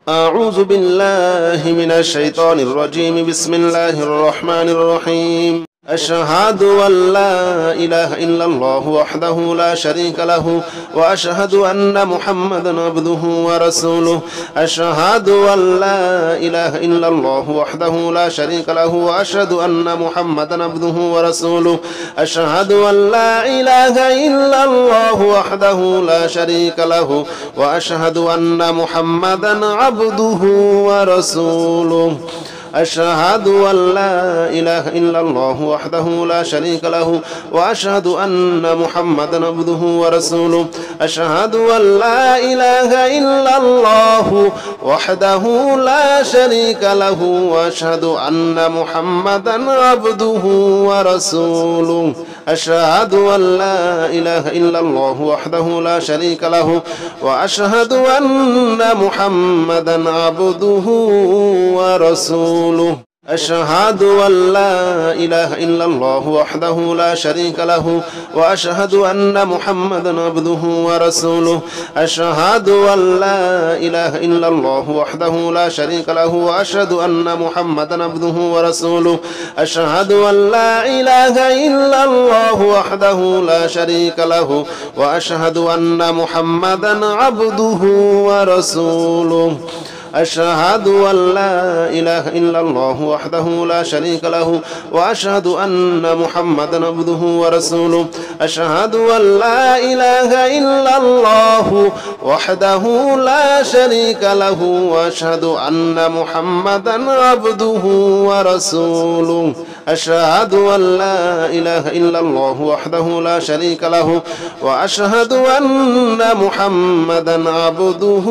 أعوذ بالله من الشيطان الرجيم. بسم الله الرحمن الرحيم. أشهد أن لا إله إلا الله وحده لا شريك له وأشهد أن محمدا عبده ورسوله. أشهد أن لا إله إلا الله وحده لا شريك له وأشهد أن محمدا عبده ورسوله. أشهد أن لا إله إلا الله وحده لا شريك له وأشهد أن محمدا عبده ورسوله. أشهد أن لا إله إلا الله وحده لا شريك له وأشهد أن محمدا عبده ورسوله. أشهد أن لا إله إلا الله وحده لا شريك له وأشهد أن محمدا عبده ورسوله. أشهد أن لا إله إلا الله وحده لا شريك له وأشهد أن محمدا عبده ورسوله. أشهد أن لا إله إلا الله وحده لا شريك له وأشهد أن محمدا عبده ورسوله. أشهد أن لا إله إلا الله وحده لا شريك له وأشهد أن محمدا عبده ورسوله. أشهد أن لا إله إلا الله وحده لا شريك له وأشهد أن محمدا عبده ورسوله. أشهد أن لا إله إلا الله وحده لا شريك له وأشهد أن محمدا عبده ورسوله. أشهد أن لا إله إلا الله وحده لا شريك له وأشهد أن محمدا عبده ورسوله. أشهد أن لا إله إلا الله وحده لا شريك له وأشهد أن محمدا عبده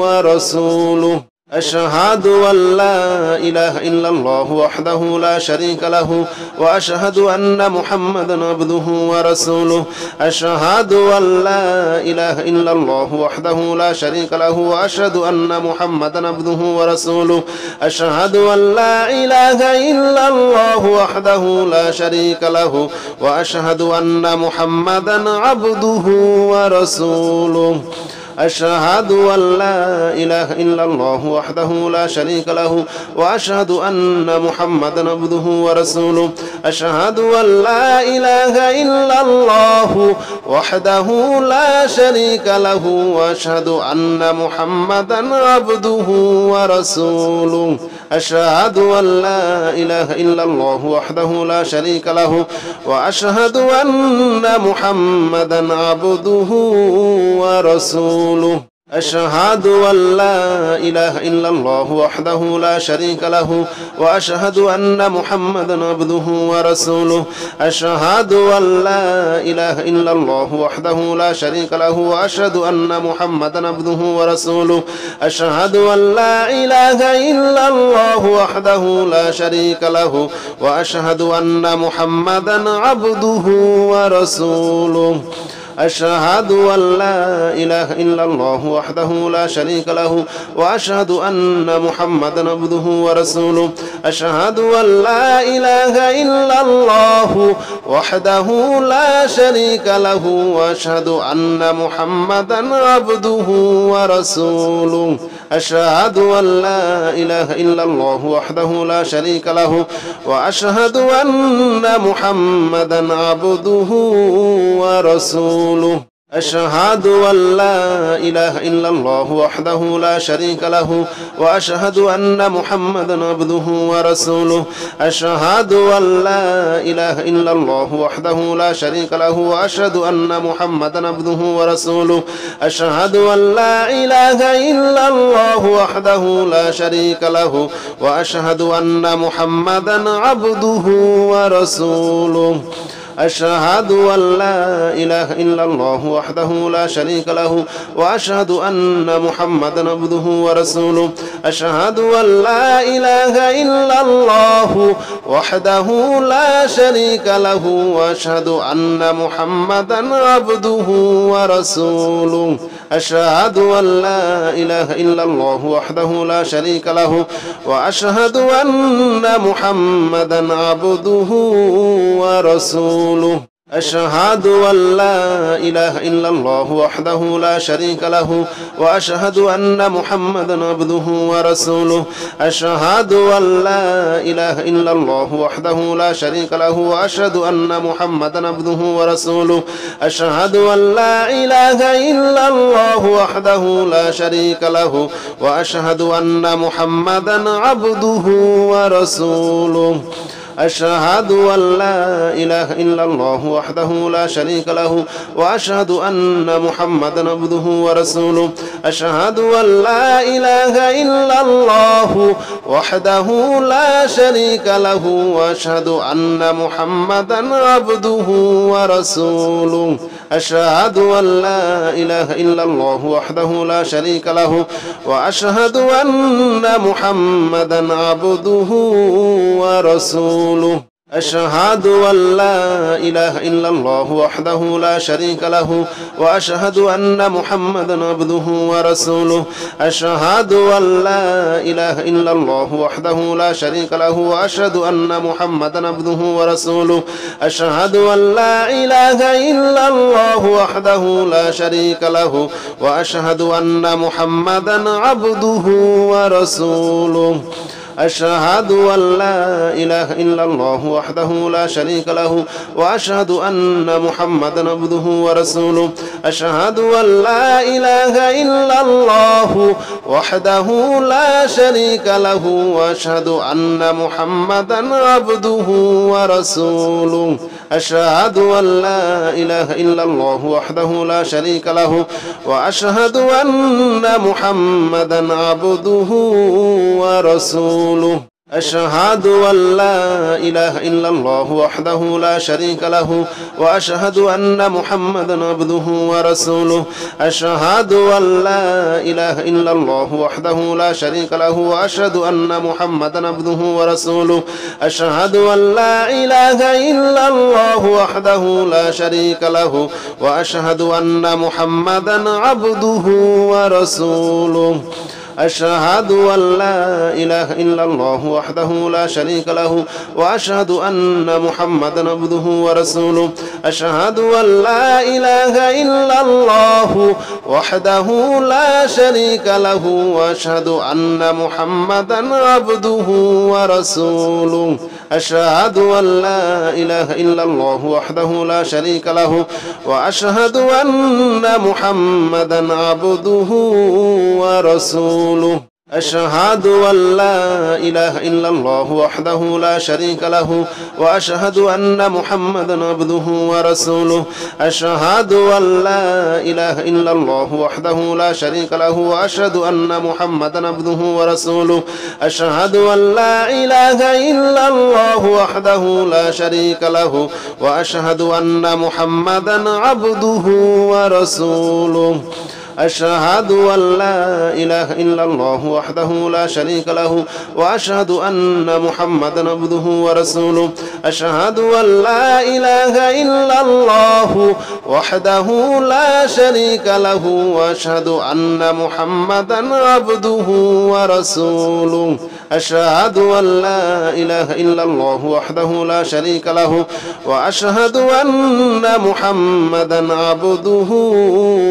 ورسوله. أشهد أن لا إله إلا الله وحده لا شريك له وأشهد أن محمدا عبده ورسوله. أشهد أن لا إله إلا الله وحده لا شريك له وأشهد أن محمدا عبده ورسوله. أشهد أن لا إله إلا الله وحده لا شريك له وأشهد أن محمدا عبده ورسوله. أشهد أن لا إله إلا الله وحده لا شريك له وأشهد أن محمدا عبده ورسوله. أشهد أن لا إله إلا الله وحده لا شريك له وأشهد أن محمدا عبده ورسوله. أشهد أن لا إله إلا الله وحده لا شريك له وأشهد أن محمدا عبده ورسوله. أشهد أن لا إله إلا الله وحده لا شريك له وأشهد أن محمدا عبده ورسوله. أشهد أن لا إله إلا الله وحده لا شريك له وأشهد أن محمدا عبده ورسوله. أشهد أن لا إله إلا الله وحده لا شريك له وأشهد أن محمدا عبده ورسوله. أشهد أن لا إله إلا الله وحده لا شريك له وأشهد أن محمدا عبده ورسوله. أشهد أن لا إله إلا الله وحده لا شريك له وأشهد أن محمدا عبده ورسوله. أشهد أن لا إله إلا الله وحده لا شريك له وأشهد أن محمدا عبده ورسوله. أشهد أن لا إله إلا الله وحده لا شريك له وأشهد أن محمدا عبده ورسوله. أشهد أن لا إله إلا الله وحده لا شريك له وأشهد أن محمدا عبده ورسوله. أشهد أن لا إله إلا الله وحده لا شريك له وأشهد أن محمدا عبده ورسوله. أشهد أن لا إله إلا الله وحده لا شريك له وأشهد أن محمدا عبده ورسوله. أشهد أن لا إله إلا الله وحده لا شريك له وأشهد أن محمدا عبده ورسوله. أشهد أن لا إله إلا الله وحده لا شريك له وأشهد أن محمدا عبده ورسوله. أشهد أن لا إله إلا الله وحده لا شريك له وأشهد أن محمدا عبده ورسوله أشهد أن لا إله إلا الله وحده لا شريك له وأشهد أن محمدا عبده ورسوله أشهد أن لا إله إلا الله وحده لا شريك له وأشهد أن محمدا عبده ورسوله أشهد أن لا إله إلا الله وحده لا شريك له وأشهد أن محمدا عبده ورسوله أشهد أن لا إله إلا الله وحده لا شريك له وأشهد أن محمدا عبده ورسوله أشهد أن لا إله إلا الله وحده لا شريك له وأشهد أن محمدا عبده ورسوله أشهد أن لا إله إلا الله وحده لا شريك له وأشهد أن محمدا عبده ورسوله أشهد أن لا إله إلا الله وحده لا شريك له وأشهد أن محمدا عبده ورسوله أشهد أن لا إله إلا الله وحده لا شريك له وأشهد أن محمدا عبده ورسوله أشهد أن لا إله إلا الله وحده لا شريك له وأشهد أن محمدا عبده ورسوله أشهد أن لا إله إلا الله وحده لا شريك له وأشهد أن محمدا عبده ورسوله أشهد أن لا إله إلا الله وحده لا شريك له وأشهد أن محمدا عبده ورسوله أشهد أن لا إله إلا الله وحده لا شريك له وأشهد أن محمدا عبده ورسوله أشهد أن لا إله إلا الله وحده لا شريك له وأشهد أن محمدا عبده ورسوله أشهد أن لا إله إلا الله وحده لا شريك له وأشهد أن محمدا عبده ورسوله أشهد أن لا إله إلا الله وحده لا شريك له وأشهد أن محمدا عبده ورسوله أشهد أن لا إله إلا الله وحده لا شريك له وأشهد أن محمدا عبده ورسوله أشهد أن لا إله إلا الله وحده لا شريك له وأشهد أن محمدا عبده ورسوله أشهد أن لا إله إلا الله وحده لا شريك له وأشهد أن محمدا عبده ورسوله أشهد أن لا إله إلا الله وحده لا شريك له وأشهد أن محمدا عبده ورسوله أشهد أن لا إله إلا الله وحده لا شريك له وأشهد أن محمدا عبده ورسوله أشهد أن لا إله إلا الله وحده لا شريك له وأشهد أن محمدا عبده ورسوله أشهد أن لا إله إلا الله وحده لا شريك له وأشهد أن محمدا عبده ورسوله أشهد أن لا إله إلا الله وحده لا شريك له وأشهد أن محمدا عبده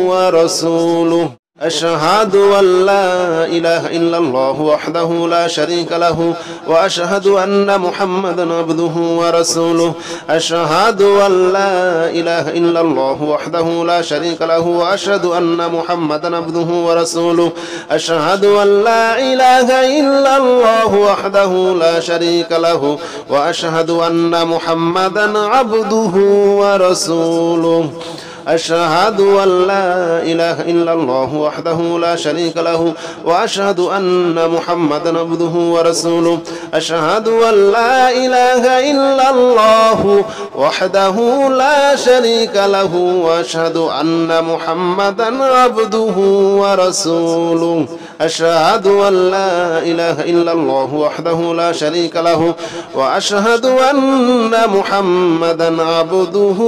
ورسوله أشهد أن لا إله إلا الله وحده لا شريك له وأشهد أن محمدا عبده ورسوله أشهد أن لا إله إلا الله وحده لا شريك له وأشهد أن محمدا عبده ورسوله أشهد أن لا إله إلا الله وحده لا شريك له وأشهد أن محمدا عبده ورسوله أشهد أن لا إله إلا الله وحده لا شريك له وأشهد أن محمدا عبده ورسوله أشهد أن لا إله إلا الله وحده لا شريك له وأشهد أن محمدا عبده ورسوله أشهد أن لا إله إلا الله وحده لا شريك له وأشهد أن محمدا عبده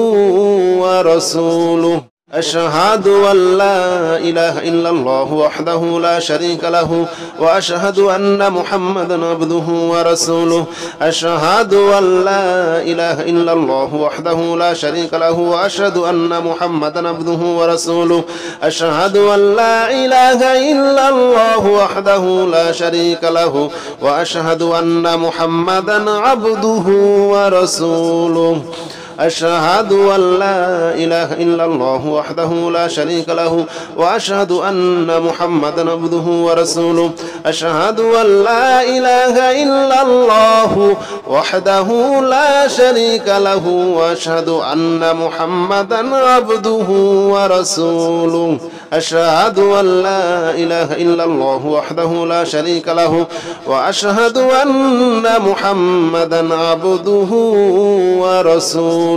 ورسوله أشهد أن لا إله إلا الله وحده لا شريك له وأشهد أن محمدا عبده ورسوله أشهد أن لا إله إلا الله وحده لا شريك له وأشهد أن محمدا عبده ورسوله أشهد أن لا إله إلا الله وحده لا شريك له وأشهد أن محمدا عبده ورسوله أشهد أن لا إله إلا الله وحده لا شريك له وأشهد أن محمدا عبده ورسوله أشهد أن لا إله إلا الله وحده لا شريك له وأشهد أن محمدا عبده ورسوله أشهد أن لا إله إلا الله وحده لا شريك له وأشهد أن محمدا عبده ورسوله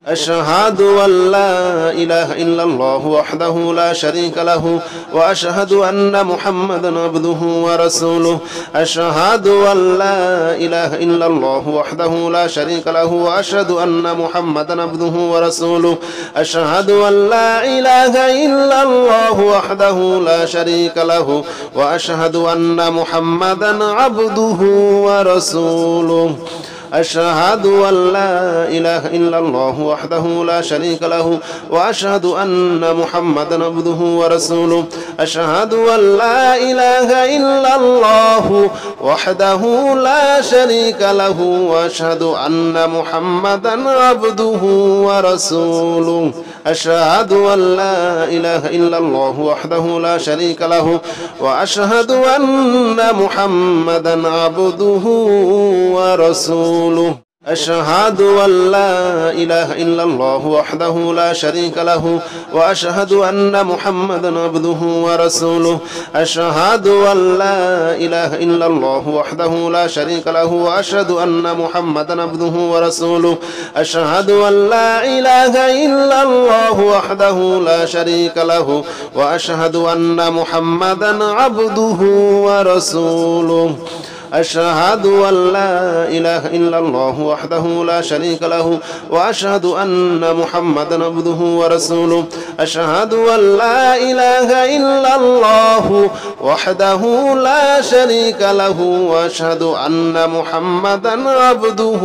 أشهد أن لا إله إلا الله وحده لا شريك له وأشهد أن محمدا عبده ورسوله أشهد أن لا إله إلا الله وحده لا شريك له وأشهد أن محمدا عبده ورسوله أشهد أن لا إله إلا الله وحده لا شريك له وأشهد أن محمدا عبده ورسوله أشهد أن لا إله إلا الله وحده لا شريك له وأشهد أن محمدا عبده ورسوله أشهد أن لا إله إلا الله وحده لا شريك له وأشهد أن محمدا عبده ورسوله أشهد أن لا إله إلا الله وحده لا شريك له وأشهد أن محمدا عبده ورسوله أشهد أن لا إله إلا الله وحده لا شريك له وأشهد أن محمدا عبده ورسوله أشهد أن لا إله إلا الله وحده لا شريك له وأشهد أن محمدا عبده ورسوله أشهد أن لا إله إلا الله وحده لا شريك له وأشهد أن محمدا عبده ورسوله أشهد أن لا إله إلا الله وحده لا شريك له وأشهد أن محمدا عبده ورسوله أشهد أن لا إله إلا الله وحده لا شريك له وأشهد أن محمدا عبده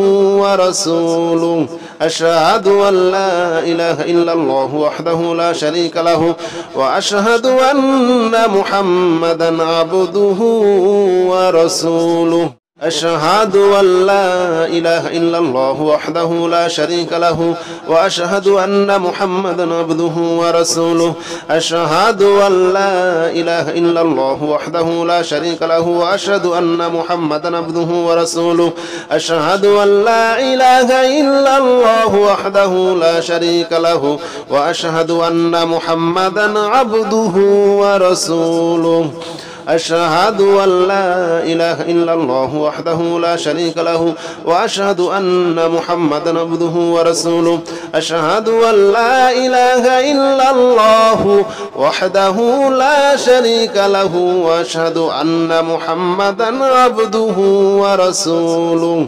ورسوله أشهد أن لا إله إلا الله وحده لا شريك له وأشهد أن محمدا عبده ورسوله أشهد أن لا إله إلا الله وحده لا شريك له وأشهد أن محمدا عبده ورسوله أشهد أن لا إله إلا الله وحده لا شريك له وأشهد أن محمدا عبده ورسوله أشهد أن لا إله إلا الله وحده لا شريك له وأشهد أن محمدا عبده ورسوله أشهد أن لا إله إلا الله وحده لا شريك له وأشهد أن محمدا عبده ورسوله أشهد أن لا إله إلا الله وحده لا شريك له وأشهد أن محمدا عبده ورسوله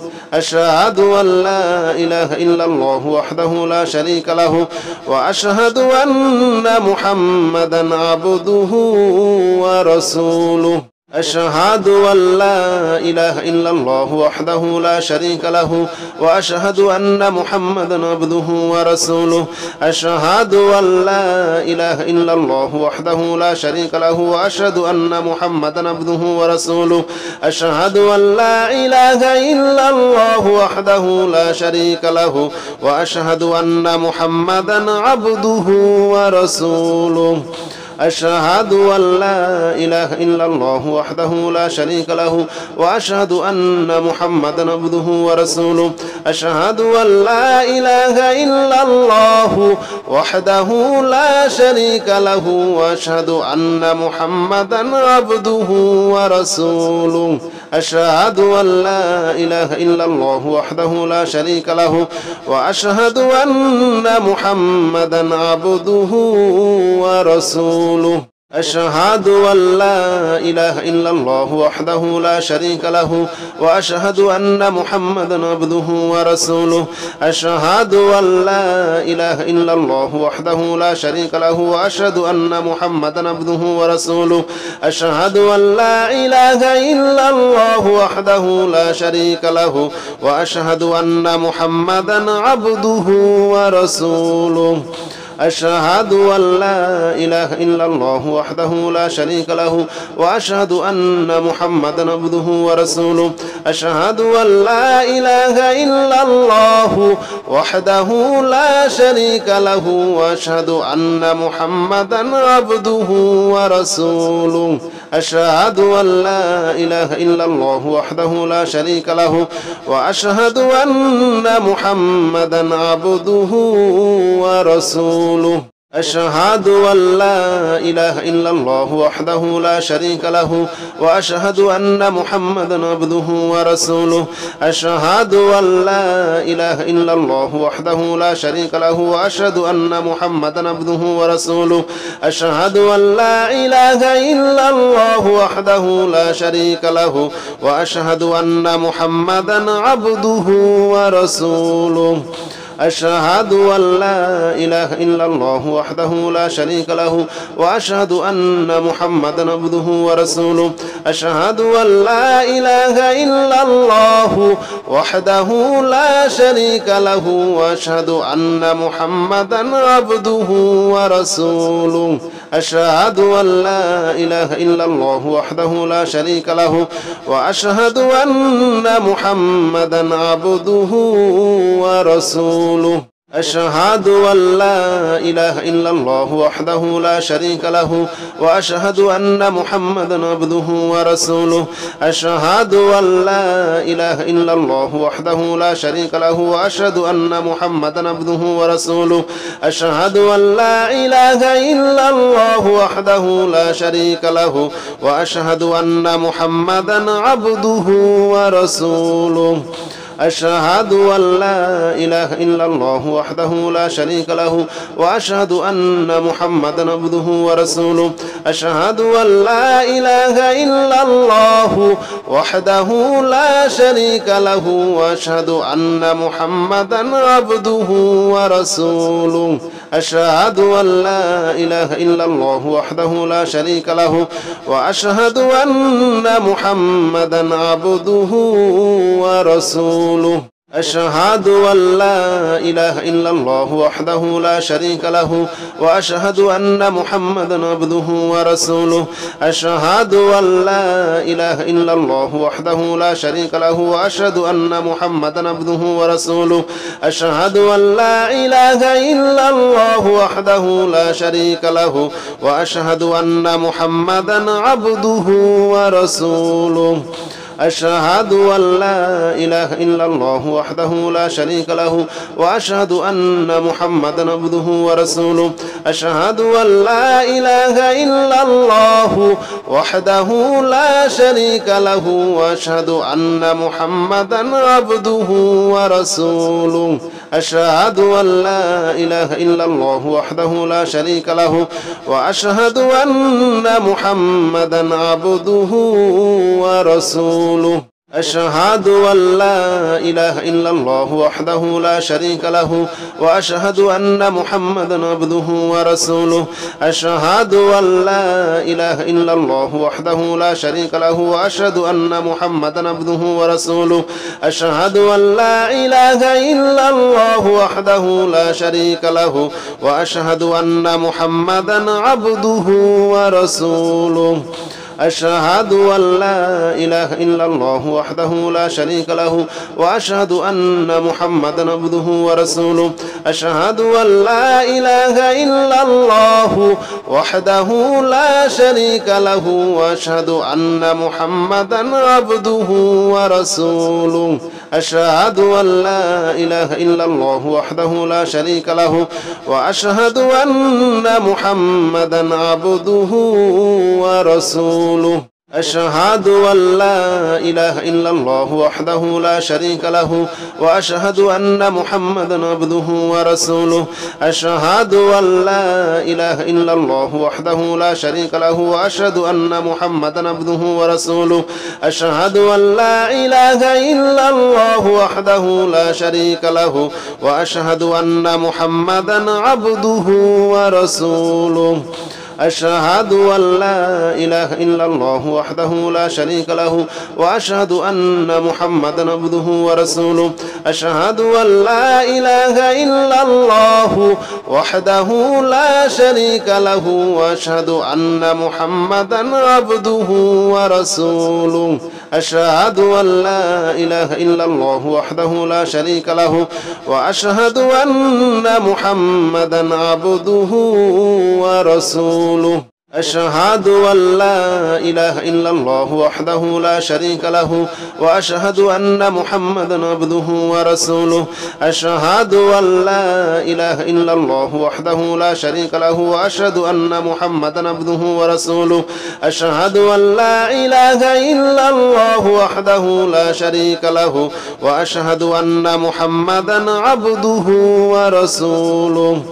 أشهد أن لا إله إلا الله وحده لا شريك له وأشهد أن محمدا عبده ورسوله أشهد أن لا إله إلا الله وحده لا شريك له وأشهد أن محمدا عبده ورسوله أشهد أن لا إله إلا الله وحده لا شريك له وأشهد أن محمدا عبده ورسوله أشهد أن لا إله إلا الله وحده لا شريك له وأشهد أن محمدا عبده ورسوله أشهد أن لا إله إلا الله وحده لا شريك له وأشهد أن محمدا عبده ورسوله أشهد أن لا إله إلا الله وحده لا شريك له وأشهد أن محمدا عبده ورسوله أشهد أن لا إله إلا الله وحده لا شريك له وأشهد أن محمدا عبده ورسوله أشهد أن لا إله إلا الله وحده لا شريك له وأشهد أن محمدا عبده ورسوله أشهد أن لا إله إلا الله وحده لا شريك له وأشهد أن محمدا عبده ورسوله أشهد أن لا إله إلا الله وحده لا شريك له وأشهد أن محمدا عبده ورسوله أشهد أن لا إله إلا الله وحده لا شريك له وأشهد أن محمدا عبده ورسوله أشهد أن لا إله إلا الله وحده لا شريك له وأشهد أن محمدا عبده ورسوله أشهد أن لا إله إلا الله وحده لا شريك له وأشهد أن محمدا عبده ورسوله أشهد أن لا إله إلا الله وحده لا شريك له وأشهد أن محمدا عبده ورسوله أشهد أن لا إله إلا الله وحده لا شريك له وأشهد أن محمدا عبده ورسوله أشهد أن لا إله إلا الله وحده لا شريك له وأشهد أن محمدا عبده ورسوله أشهد أن لا إله إلا الله وحده لا شريك له وأشهد أن محمدا عبده ورسوله أشهد أن لا إله إلا الله وحده لا شريك له وأشهد أن محمدا عبده ورسوله أشهد أن لا إله إلا الله وحده لا شريك له وأشهد أن محمدا عبده ورسوله أشهد أن لا إله إلا الله وحده لا شريك له وأشهد أن محمدا عبده ورسوله أشهد أن لا إله إلا الله وحده لا شريك له وأشهد أن محمدا عبده ورسوله أشهد أن لا إله إلا الله وحده لا شريك له وأشهد أن محمدا عبده ورسوله أشهد أن لا إله إلا الله وحده لا شريك له وأشهد أن محمدا عبده ورسوله أشهد أن لا إله إلا الله وحده لا شريك له وأشهد أن محمدا عبده ورسوله أشهد أن لا إله إلا الله وحده لا شريك له وأشهد أن محمدا عبده ورسوله أشهد أن لا إله إلا الله وحده لا شريك له وأشهد أن محمدا عبده ورسوله أشهد أن لا إله إلا الله وحده لا شريك له وأشهد أن محمدا عبده ورسوله أشهد أن لا إله إلا الله وحده لا شريك له وأشهد أن محمدا عبده ورسوله أشهد أن لا إله إلا الله وحده لا شريك له وأشهد أن محمدا عبده ورسوله أشهد أن لا إله إلا الله وحده لا شريك له وأشهد أن محمدا عبده ورسوله أشهد أن لا إله إلا الله وحده لا شريك له وأشهد أن محمدا عبده ورسوله أشهد أن لا إله إلا الله وحده لا شريك له وأشهد أن محمدا عبده ورسوله أشهد أن لا إله إلا الله وحده لا شريك له وأشهد أن محمدا عبده ورسوله أشهد أن لا إله إلا الله وحده لا شريك له وأشهد أن محمدا عبده ورسوله أشهد أن لا إله إلا الله وحده لا شريك له وأشهد أن محمدا عبده ورسوله أشهد أن لا إله إلا الله وحده لا شريك له وأشهد أن محمدا عبده ورسوله أشهد أن لا إله إلا الله وحده لا شريك له وأشهد أن محمدا عبده ورسوله أشهد أن لا إله إلا الله وحده لا شريك له وأشهد أن محمدا عبده ورسوله أشهد أن لا إله إلا الله وحده لا شريك له وأشهد أن محمدا عبده ورسوله أشهد أن لا إله إلا الله وحده لا شريك له وأشهد أن محمدا عبده ورسوله أشهد أن لا إله إلا الله وحده لا شريك له وأشهد أن محمدا عبده ورسوله أشهد أن لا إله إلا الله وحده لا شريك له وأشهد أن محمدا عبده ورسوله أشهد أن لا إله إلا الله وحده لا شريك له وأشهد أن محمدا عبده ورسوله أشهد أن لا إله إلا الله وحده لا شريك له وأشهد أن محمدا عبده ورسوله أشهد أن لا إله إلا الله وحده لا شريك له وأشهد أن محمدا عبده ورسوله أشهد أن لا إله إلا الله وحده لا شريك له وأشهد أن محمدا عبده ورسوله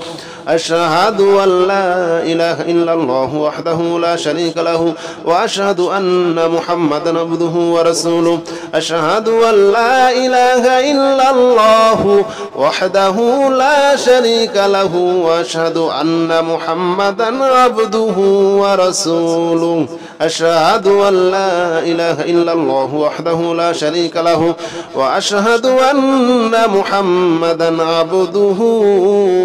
أشهد أن لا إله إلا الله وحده لا شريك له وأشهد أن محمدا عبده ورسوله أشهد أن لا إله إلا الله وحده لا شريك له وأشهد أن محمدا عبده ورسوله أشهد أن لا إله إلا الله وحده لا شريك له وأشهد أن محمدا عبده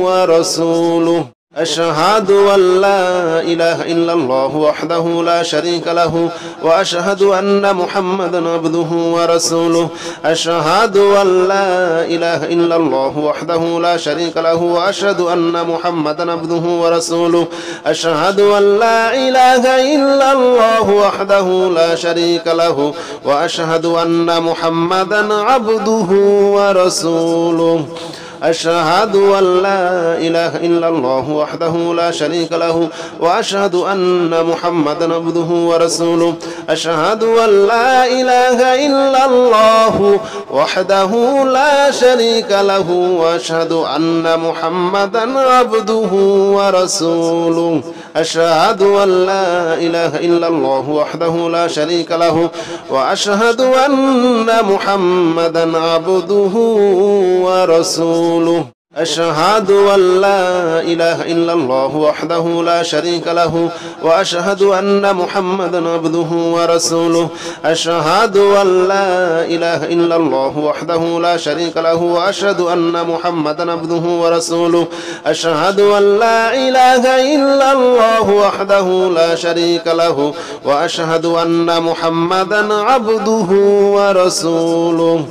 ورسوله أشهد أن لا إله إلا الله وحده لا شريك له وأشهد أن محمدا عبده ورسوله أشهد أن لا إله إلا الله وحده لا شريك له وأشهد أن محمدا عبده ورسوله أشهد أن لا إله إلا الله وحده لا شريك له وأشهد أن محمدا عبده ورسوله أشهد أن لا إله إلا الله وحده لا شريك له وأشهد أن محمدا عبده ورسوله أشهد أن لا إله إلا الله وحده لا شريك له وأشهد أن محمدا عبده ورسوله أشهد أن لا إله إلا الله وحده لا شريك له وأشهد أن محمدا عبده ورسوله أشهد أن لا إله إلا الله وحده لا شريك له وأشهد أن محمدا عبده ورسوله أشهد أن لا إله إلا الله وحده لا شريك له وأشهد أن محمدا عبده ورسوله أشهد أن لا إله إلا الله وحده لا شريك له وأشهد أن محمدا عبده ورسوله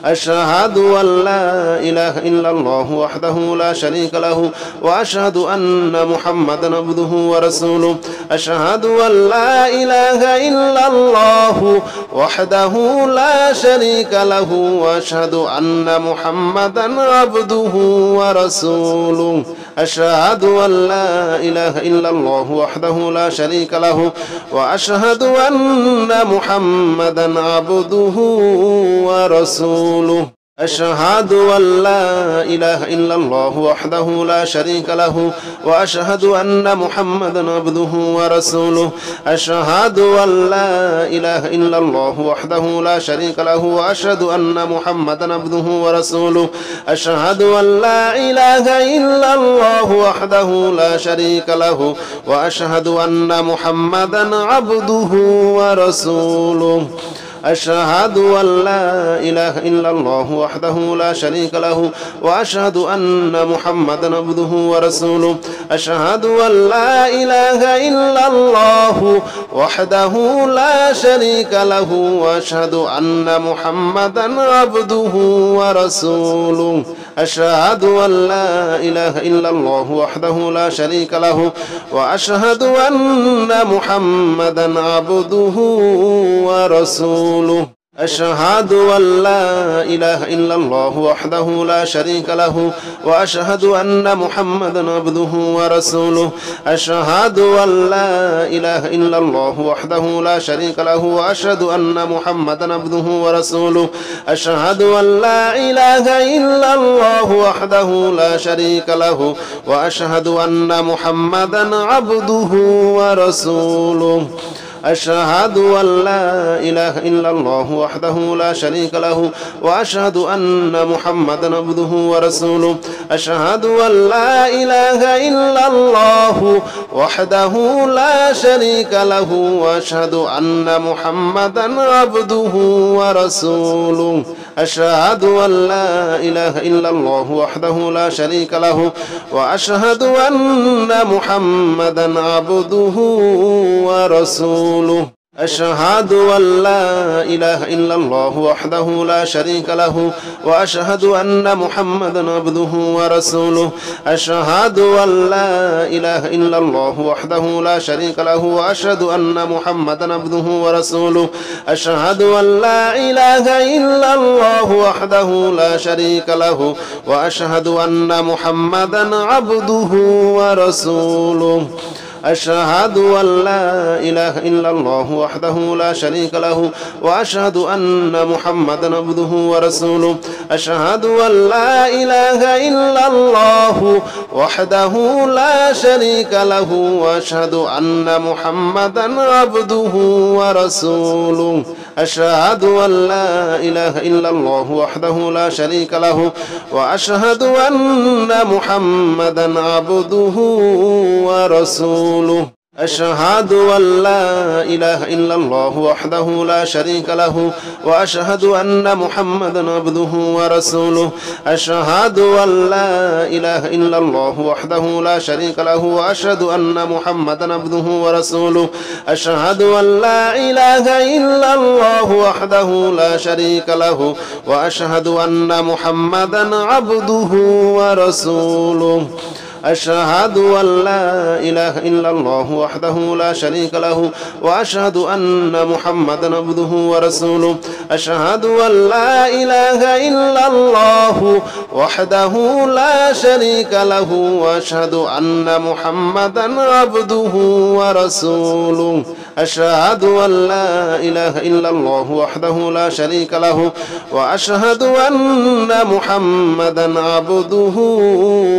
أشهد أن لا إله إلا الله وحده لا شريك له وأشهد أن محمدا عبده ورسوله أشهد أن لا إله إلا الله وحده لا شريك له وأشهد أن محمدا عبده ورسوله أشهد أن لا إله إلا الله وحده لا شريك له وأشهد أن محمدا عبده ورسوله أشهد أن لا إله إلا الله وحده لا شريك له وأشهد أن محمدا عبده ورسوله أشهد أن لا إله إلا الله وحده لا شريك له وأشهد أن محمدا عبده ورسوله أشهد أن لا إله إلا الله وحده لا شريك له وأشهد أن محمدا عبده ورسوله أشهد أن لا إله إلا الله وحده لا شريك له وأشهد أن محمدا عبده ورسوله أشهد أن لا إله إلا الله وحده لا شريك له وأشهد أن محمدا عبده ورسوله أشهد أن لا إله إلا الله وحده لا شريك له وأشهد أن محمدا عبده ورسوله أشهد أن لا إله إلا الله وحده لا شريك له وأشهد أن محمدا عبده ورسوله أشهد أن لا إله إلا الله وحده لا شريك له وأشهد أن محمدا عبده ورسوله أشهد أن لا إله إلا الله وحده لا شريك له وأشهد أن محمدا عبده ورسوله أشهد أن لا إله إلا الله وحده لا شريك له وأشهد أن محمدا عبده ورسوله أشهد أن لا إله إلا الله وحده لا شريك له وأشهد أن محمدا عبده ورسوله أشهد أن لا إله إلا الله وحده لا شريك له وأشهد أن محمدا عبده ورسوله أشهد أن لا إله إلا الله وحده لا شريك له وأشهد أن محمدا عبده ورسوله أشهد أن لا إله إلا الله وحده لا شريك له وأشهد أن محمدا عبده ورسوله أشهد أن لا إله إلا الله وحده لا شريك له وأشهد أن محمدا عبده ورسوله أشهد أن لا إله إلا الله وحده لا شريك له وأشهد أن محمدا عبده ورسوله أشهد أن لا إله إلا الله وحده لا شريك له وأشهد أن محمدا عبده ورسوله أشهد أن لا إله إلا الله وحده لا شريك له وأشهد أن محمدا عبده ورسوله أشهد أن لا إله إلا الله وحده لا شريك له وأشهد أن محمدا عبده ورسوله أشهد أن لا إله إلا الله وحده لا شريك له وأشهد أن محمدا عبده ورسوله أشهد أن لا إله إلا الله وحده لا شريك له وأشهد أن محمدا عبده ورسوله أشهد أن لا إله إلا الله وحده لا شريك له وأشهد أن محمدا عبده ورسوله أشهد أن لا إله إلا الله وحده لا شريك له وأشهد أن محمدا عبده ورسوله أشهد أن لا إله إلا الله وحده لا شريك له وأشهد أن محمدا عبده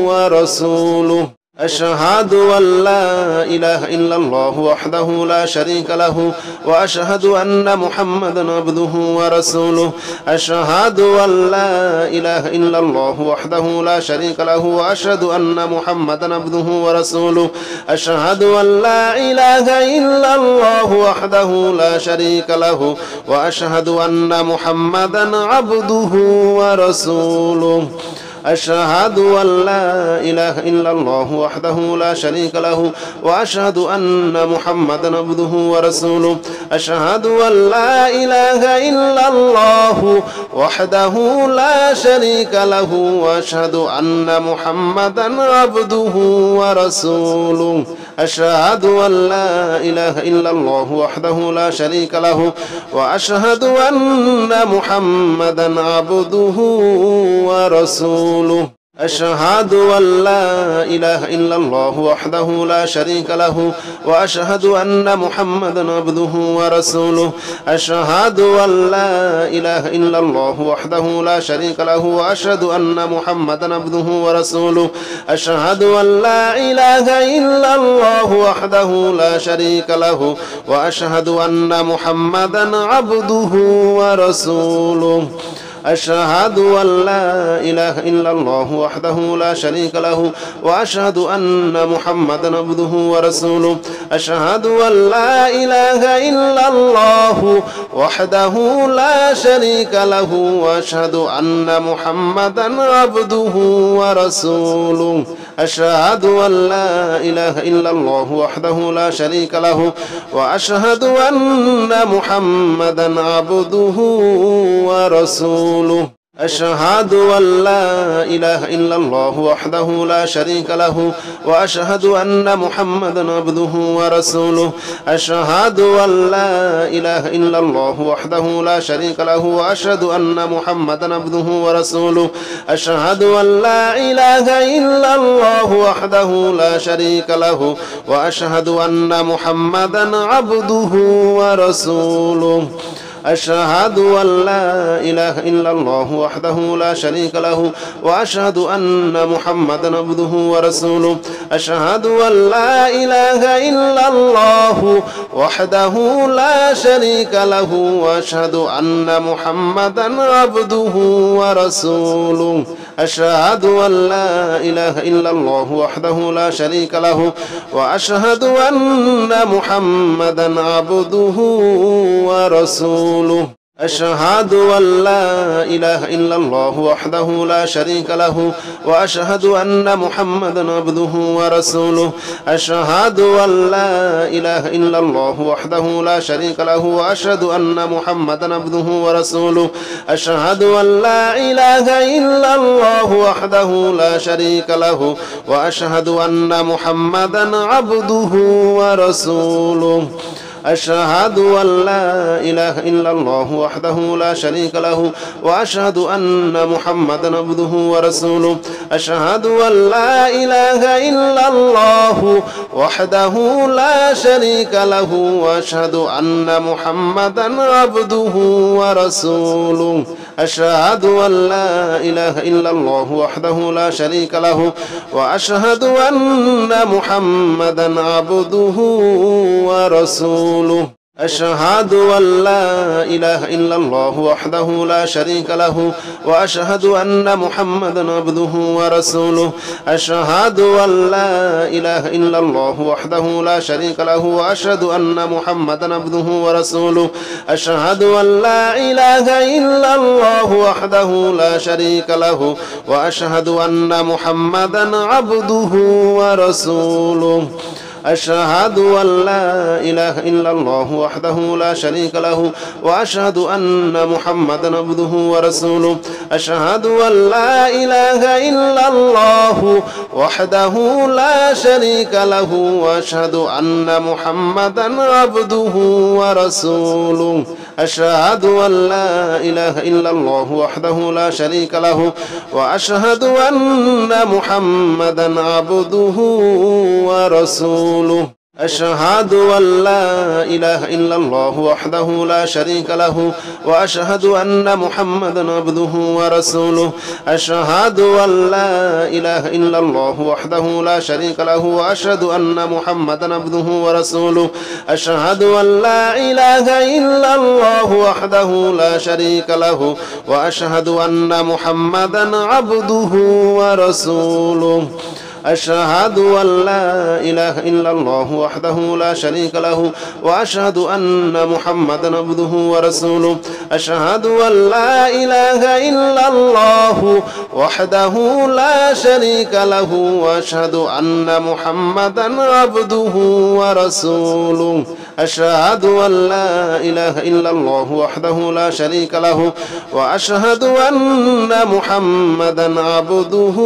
ورسوله أشهد أن لا إله إلا الله وحده لا شريك له وأشهد أن محمدا عبده ورسوله أشهد أن لا إله إلا الله وحده لا شريك له وأشهد أن محمدا عبده ورسوله أشهد أن لا إله إلا الله وحده لا شريك له وأشهد أن محمدا عبده ورسوله أشهد أن لا إله إلا الله وحده لا شريك له وأشهد أن محمدا عبده ورسوله أشهد أن لا إله إلا الله وحده لا شريك له وأشهد أن محمدا عبده ورسوله أشهد أن لا إله إلا الله وحده لا شريك له وأشهد أن محمدا عبده ورسوله أشهد أن لا إله إلا الله وحده لا شريك له وأشهد أن محمدا عبده ورسوله أشهد أن لا إله إلا الله وحده لا شريك له وأشهد أن محمدا عبده ورسوله أشهد أن لا إله إلا الله وحده لا شريك له وأشهد أن محمدا عبده ورسوله أشهد أن لا إله إلا الله وحده لا شريك له وأشهد أن محمدا عبده ورسوله أشهد أن لا إله إلا الله وحده لا شريك له وأشهد أن محمدا عبده ورسوله أشهد أن لا إله إلا الله وحده لا شريك له وأشهد أن محمدا عبده ورسوله أشهد أن لا إله إلا الله وحده لا شريك له وأشهد أن محمدا عبده ورسوله أشهد أن لا إله إلا الله وحده لا شريك له وأشهد أن محمدا عبده ورسوله أشهد أن لا إله إلا الله وحده لا شريك له وأشهد أن محمدا عبده ورسوله أشهد أن لا إله إلا الله وحده لا شريك له وأشهد أن محمدا عبده ورسوله أشهد أن لا إله إلا الله وحده لا شريك له وأشهد أن محمدا عبده ورسوله أشهد أن لا إله إلا الله وحده لا شريك له وأشهد أن محمدا عبده ورسوله أشهد أن لا إله إلا الله وحده لا شريك له وأشهد أن محمدا عبده ورسوله أشهد أن لا إله إلا الله وحده لا شريك له وأشهد أن محمدا عبده ورسوله أشهد أن لا إله إلا الله وحده لا شريك له وأشهد أن محمدا عبده ورسوله أشهد أن لا إله إلا الله وحده لا شريك له وأشهد أن محمدا عبده ورسوله أشهد أن لا إله إلا الله وحده لا شريك له وأشهد أن محمدا عبده ورسوله أشهد أن لا إله إلا الله وحده لا شريك له وأشهد أن محمدا عبده ورسوله أشهد أن لا إله إلا الله وحده لا شريك له وأشهد أن محمدا عبده ورسوله أشهد أن لا إله إلا الله وحده لا شريك له وأشهد أن محمدا عبده ورسوله أشهد أن لا إله إلا الله وحده لا شريك له وأشهد أن محمدا عبده ورسوله أشهد أن لا إله إلا الله وحده لا شريك له وأشهد أن محمدا عبده ورسوله أشهد أن لا إله إلا الله وحده لا شريك له وأشهد أن محمدا عبده ورسوله أشهد أن لا إله إلا الله وحده لا شريك له وأشهد أن محمدا عبده ورسوله أشهد أن لا إله إلا الله وحده لا شريك له وأشهد أن محمدا عبده ورسوله أشهد أن لا إله إلا الله وحده لا شريك له وأشهد أن محمدا عبده ورسوله أشهد أن لا إله إلا الله وحده لا شريك له وأشهد أن محمدا عبده ورسوله أشهد أن لا إله إلا الله وحده لا شريك له وأشهد أن محمدا عبده ورسوله أشهد أن لا إله إلا الله وحده لا شريك له وأشهد أن محمدا عبده ورسوله أشهد أن لا إله إلا الله وحده لا شريك له وأشهد أن محمدا عبده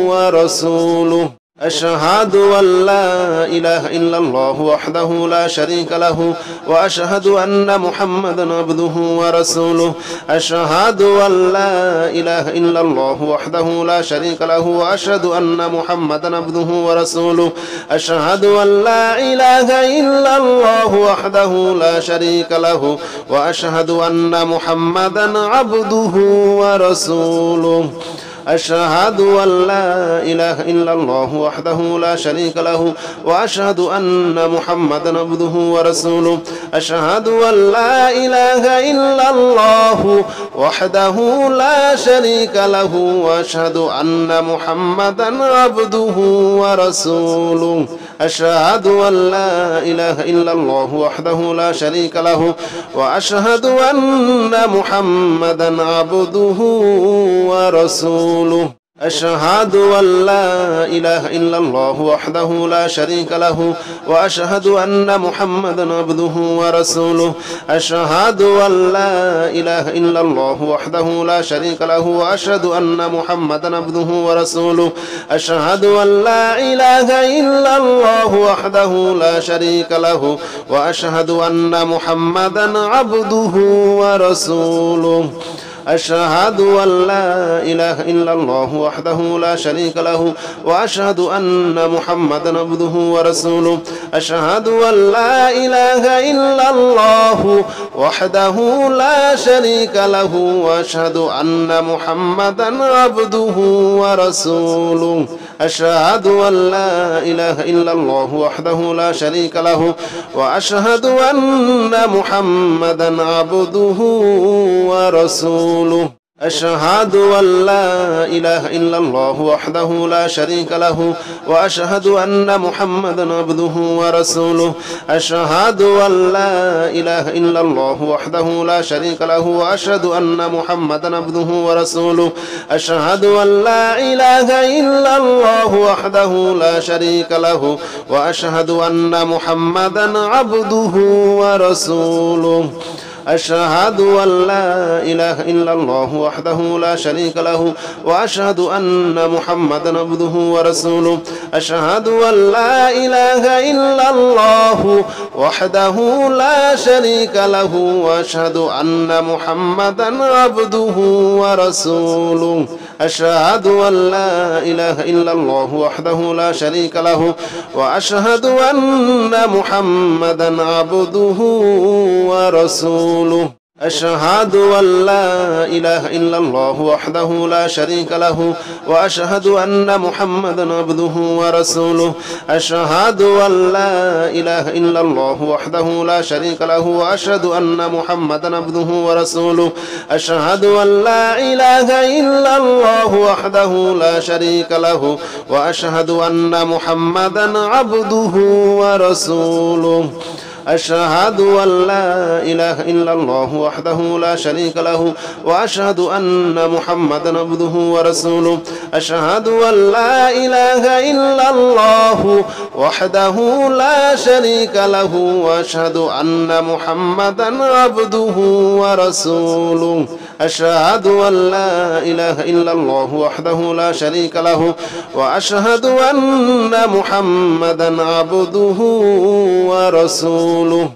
ورسوله أشهد أن لا إله إلا الله وحده لا شريك له وأشهد أن محمدا عبده ورسوله أشهد أن لا إله إلا الله وحده لا شريك له وأشهد أن محمدا عبده ورسوله أشهد أن لا إله إلا الله وحده لا شريك له وأشهد أن محمدا عبده ورسوله أشهد أن لا إله إلا الله وحده لا شريك له وأشهد أن محمدا عبده ورسوله أشهد أن لا إله إلا الله وحده لا شريك له وأشهد أن محمدا عبده ورسوله أشهد أن لا إله إلا الله وحده لا شريك له وأشهد أن محمدا عبده ورسوله أشهد أن لا إله إلا الله وحده لا شريك له وأشهد أن محمدا عبده ورسوله أشهد أن لا إله إلا الله وحده لا شريك له وأشهد أن محمدا عبده ورسوله أشهد أن لا إله إلا الله وحده لا شريك له وأشهد أن محمدا عبده ورسوله أشهد أن لا إله إلا الله وحده لا شريك له وأشهد أن محمدا عبده ورسوله أشهد أن لا إله إلا الله وحده لا شريك له وأشهد أن محمدا عبده ورسوله أشهد أن لا إله إلا الله وحده لا شريك له وأشهد أن محمدا عبده ورسوله أشهد أن لا إله إلا الله وحده لا شريك له وأشهد أن محمدا عبده ورسوله أشهد أن لا إله إلا الله وحده لا شريك له وأشهد أن محمدا عبده ورسوله أشهد أن لا إله إلا الله وحده لا شريك له وأشهد أن محمدا عبده ورسوله أشهد أن لا إله إلا الله وحده لا شريك له وأشهد أن محمدا عبده ورسوله أشهد أن لا إله إلا الله وحده لا شريك له وأشهد أن محمدا عبده ورسوله أشهد أن لا إله إلا الله وحده لا شريك له وأشهد أن محمدا عبده ورسوله أشهد أن لا إله إلا الله وحده لا شريك له وأشهد أن محمدا عبده ورسوله أشهد أن لا إله إلا الله وحده لا شريك له وأشهد أن محمدا عبده ورسوله أشهد أن لا إله إلا الله وحده لا شريك له وأشهد أن محمدا عبده ورسوله أشهد أن لا إله إلا الله وحده لا شريك له وأشهد أن محمدا عبده ورسوله أشهد أن لا إله إلا الله وحده لا شريك له وأشهد أن محمدا عبده ورسوله أشهد أن لا إله إلا الله وحده لا شريك له وأشهد أن محمدا عبده ورسوله